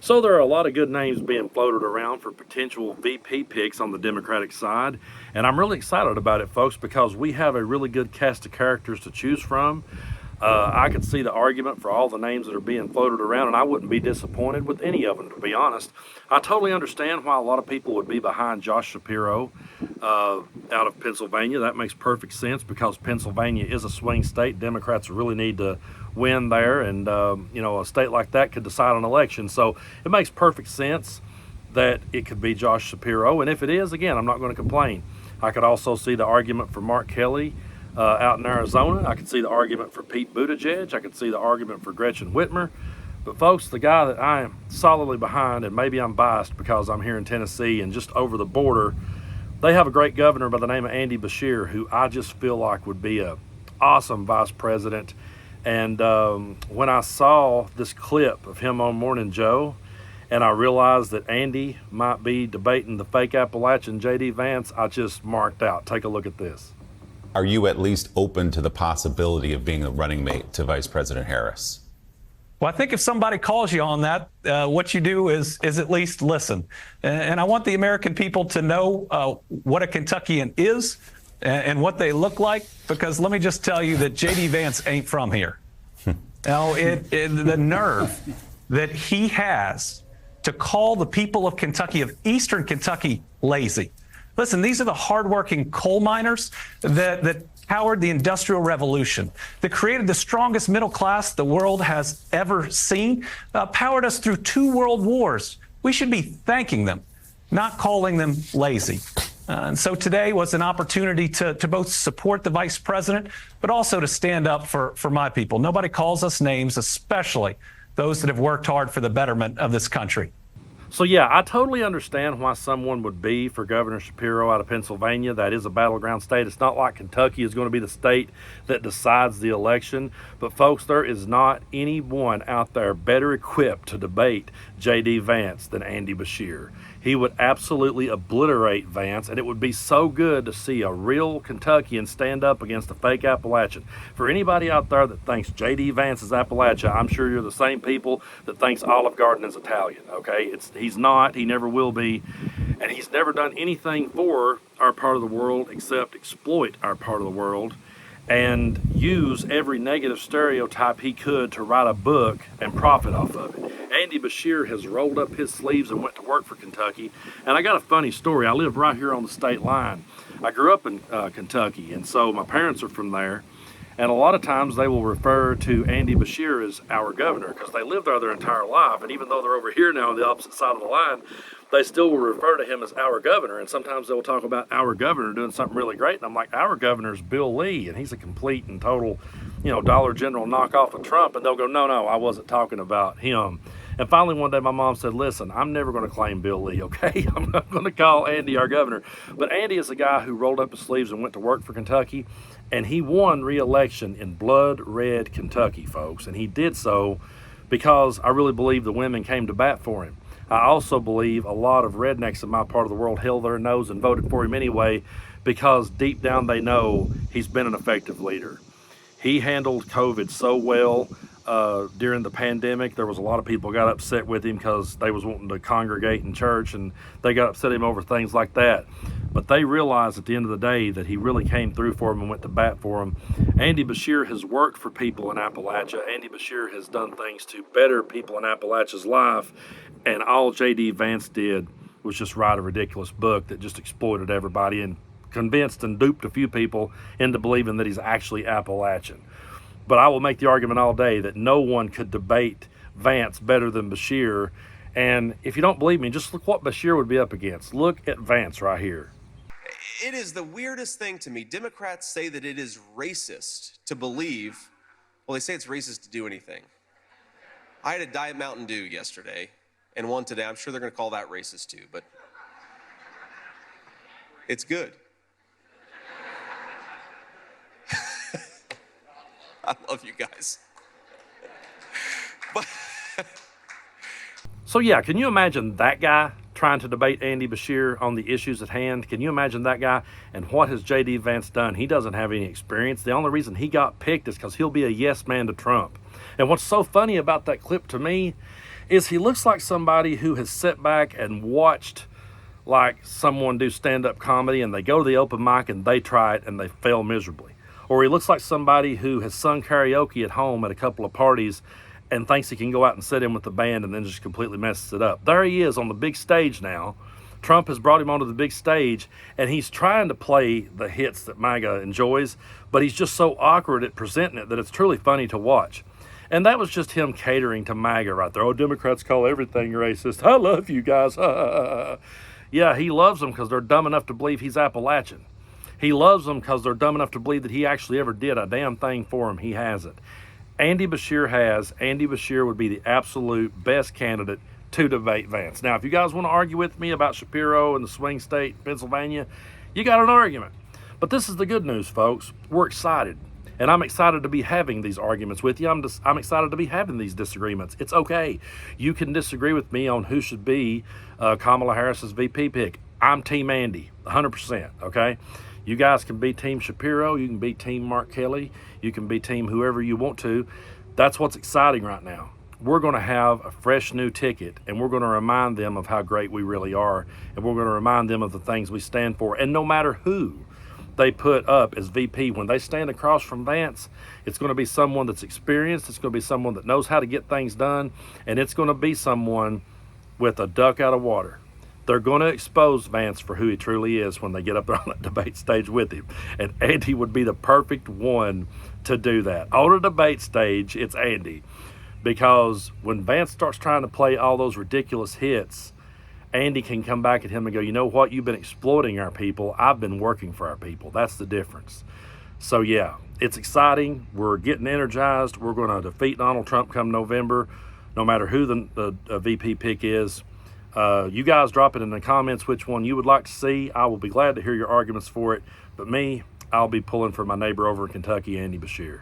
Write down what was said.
So there are a lot of good names being floated around for potential VP picks on the Democratic side, and I'm really excited about it, folks, because we have a really good cast of characters to choose from. I could see the argument for all the names that are being floated around, and I wouldn't be disappointed with any of them, to be honest. I totally understand why a lot of people would be behind Josh Shapiro out of Pennsylvania. That makes perfect sense because Pennsylvania is a swing state. Democrats really need to win there, and a state like that could decide an election. So it makes perfect sense that it could be Josh Shapiro, and if it is, again, I'm not going to complain. I could also see the argument for Mark Kelly out in Arizona. I could see the argument for Pete Buttigieg. I could see the argument for Gretchen Whitmer. But folks, the guy that I am solidly behind, and maybe I'm biased because I'm here in Tennessee and just over the border, they have a great governor by the name of Andy Beshear, who I just feel like would be a awesome vice president. And when I saw this clip of him on Morning Joe, and I realized that Andy might be debating the fake Appalachian J.D. Vance, I just marked out. Take a look at this. Are you at least open to the possibility of being a running mate to Vice President Harris? Well, I think if somebody calls you on that, what you do is at least listen. And I want the American people to know what a Kentuckian is and what they look like, because let me just tell you that J.D. Vance ain't from here. Now, the nerve that he has to call the people of Kentucky, of Eastern Kentucky, lazy. Listen, these are the hardworking coal miners that powered the Industrial Revolution, that created the strongest middle class the world has ever seen, powered us through 2 world wars. We should be thanking them, not calling them lazy. And so today was an opportunity to both support the vice president, but also to stand up for my people. Nobody calls us names, especially those that have worked hard for the betterment of this country. So yeah, I totally understand why someone would be for Governor Shapiro out of Pennsylvania. That is a battleground state. It's not like Kentucky is going to be the state that decides the election. But folks, there is not anyone out there better equipped to debate J.D. Vance than Andy Beshear. He would absolutely obliterate Vance, and it would be so good to see a real Kentuckian stand up against a fake Appalachian. For anybody out there that thinks J.D. Vance is Appalachia, I'm sure you're the same people that thinks Olive Garden is Italian, okay? He's not, he never will be, and he's never done anything for our part of the world except exploit our part of the world and use every negative stereotype he could to write a book and profit off of it. Andy Beshear has rolled up his sleeves and went to work for Kentucky. And I got a funny story. I live right here on the state line. I grew up in Kentucky, and so my parents are from there. And a lot of times they will refer to Andy Beshear as our governor because they lived there their entire life. And even though they're over here now on the opposite side of the line, they still will refer to him as our governor. And sometimes they'll talk about our governor doing something really great. And I'm like, our governor's Bill Lee, and he's a complete and total, Dollar General knockoff of Trump. And they'll go, no, I wasn't talking about him. And finally, one day, my mom said, listen, I'm never going to claim Bill Lee, okay? I'm not going to call Andy our governor. But Andy is a guy who rolled up his sleeves and went to work for Kentucky. And he won re-election in blood red Kentucky, folks. And he did so because I really believe the women came to bat for him. I also believe a lot of rednecks in my part of the world held their nose and voted for him anyway because deep down they know he's been an effective leader. He handled COVID so well during the pandemic. There was a lot of people got upset with him because they was wanting to congregate in church, and they got upset at him over things like that. But they realized at the end of the day that he really came through for them and went to bat for them. Andy Beshear has worked for people in Appalachia. Andy Beshear has done things to better people in Appalachia's life, and all J.D. Vance did was just write a ridiculous book that just exploited everybody and convinced and duped a few people into believing that he's actually Appalachian. But I will make the argument all day that no one could debate Vance better than Beshear. And if you don't believe me, just look what Beshear would be up against. Look at Vance right here. It is the weirdest thing to me. Democrats say that it is racist to believe, well, they say it's racist to do anything. I had a Diet Mountain Dew yesterday and one today. I'm sure they're going to call that racist too, but it's good. I love you guys. But So yeah, can you imagine that guy trying to debate Andy Beshear on the issues at hand? Can you imagine that guy? And what has J.D. Vance done? He doesn't have any experience. The only reason he got picked is because he'll be a yes man to Trump. And what's so funny about that clip to me is he looks like somebody who has sat back and watched like someone do stand-up comedy and they go to the open mic and they try it and they fail miserably. Or he looks like somebody who has sung karaoke at home at a couple of parties and thinks he can go out and sit in with the band and then just completely messes it up. There he is on the big stage now. Trump has brought him onto the big stage, and he's trying to play the hits that MAGA enjoys, but he's just so awkward at presenting it that it's truly funny to watch. And that was just him catering to MAGA right there. Oh, Democrats call everything racist. I love you guys. Yeah, he loves them because they're dumb enough to believe he's Appalachian. He loves them because they're dumb enough to believe that he actually ever did a damn thing for him. He hasn't. Andy Beshear has. Andy Beshear would be the absolute best candidate to debate Vance. Now, if you guys want to argue with me about Shapiro and the swing state, Pennsylvania, you got an argument. But this is the good news, folks. We're excited. And I'm excited to be having these arguments with you. I'm excited to be having these disagreements. It's okay. You can disagree with me on who should be Kamala Harris's VP pick. I'm Team Andy, 100%, okay? You guys can be Team Shapiro. You can be Team Mark Kelly. You can be Team whoever you want to. That's what's exciting right now. We're going to have a fresh new ticket, and we're going to remind them of how great we really are, and we're going to remind them of the things we stand for. And no matter who they put up as VP, when they stand across from Vance, it's going to be someone that's experienced. It's going to be someone that knows how to get things done, and it's going to be someone with a duck out of water. They're going to expose Vance for who he truly is when they get up there on that debate stage with him. And Andy would be the perfect one to do that. On a debate stage, it's Andy. Because when Vance starts trying to play all those ridiculous hits, Andy can come back at him and go, you know what? You've been exploiting our people. I've been working for our people. That's the difference. So, yeah, it's exciting. We're getting energized. We're going to defeat Donald Trump come November, no matter who the VP pick is. You guys drop it in the comments which one you would like to see. I will be glad to hear your arguments for it. But me, I'll be pulling for my neighbor over in Kentucky, Andy Beshear.